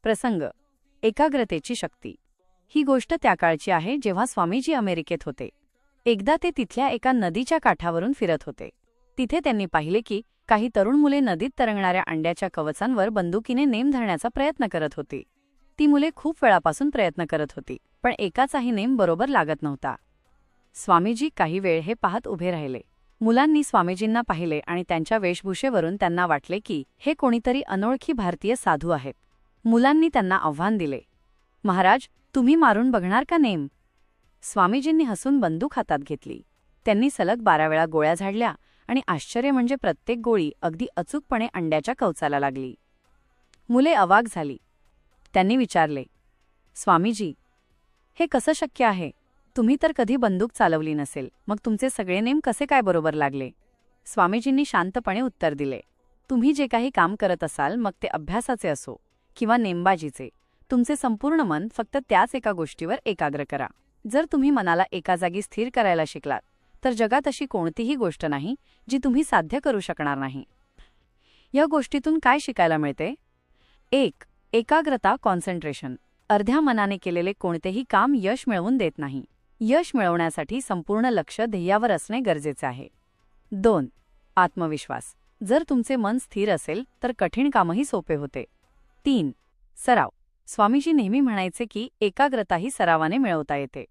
प्रसंग: एकाग्रतेची शक्ती. ही गोष्ट त्या काळची आहे जेव्हा स्वामीजी अमेरिकेत होते. एकदा ते तिथल्या एका नदीच्या काठावरून फिरत होते. तिथे त्यांनी पाहिले की काही तरुण मुले नदीत तरंगणाऱ्या अंड्याच्या कवचांवर बंदुकीने नेम धरण्याचा प्रयत्न करत होती. ती मुले खूप वेळापासून प्रयत्न करत होती, पण एकाचाही नेम बरोबर लागत नव्हता. स्वामीजी काही वेळ हे पाहत उभे राहिले. मुलांनी स्वामीजींना पाहिले आणि त्यांच्या वेशभूषेवरून त्यांना वाटले की हे कोणीतरी अनोळखी भारतीय साधू आहेत. मुलांनी त्यांना आव्हान दिले, महाराज, तुम्ही मारून बघणार का नेम? स्वामीजींनी हसून बंदूक हातात घेतली. त्यांनी सलग 12 वेळा गोळ्या झाडल्या आणि आश्चर्य म्हणजे प्रत्येक गोळी अगदी अचूकपणे अंड्याच्या कवचाला लागली. मुले अवाक झाली. त्यांनी विचारले, स्वामीजी, हे कसं शक्य आहे? तुम्ही तर कधी बंदूक चालवली नसेल, मग तुमचे सगळे नेम कसे काय बरोबर लागले? स्वामीजींनी शांतपणे उत्तर दिले, तुम्ही जे काही काम करत असाल, मग ते अभ्यासाचे असो किंवा नेमबाजीचे, तुमचे संपूर्ण मन फक्त त्याच एका गोष्टीवर एकाग्र करा. जर तुम्ही मनाला एका जागी स्थिर करायला शिकलात, तर जगात अशी कोणतीही गोष्ट नाही जी तुम्ही साध्य करू शकणार नाही. या गोष्टीतून काय शिकायला मिळते? 1. एकाग्रता, कॉन्सन्ट्रेशन. अर्ध्या मनाने केलेले कोणतेही काम यश मिळवून देत नाही. यश मिळवण्यासाठी संपूर्ण लक्ष ध्येयावर असणे गरजेचे आहे. 2. आत्मविश्वास. जर तुमचे मन स्थिर असेल तर कठीण कामही सोपे होते. 3. सराव. स्वामीजी नेहमी म्हणायचे की एकाग्रता ही सरावाने मिळवता येते.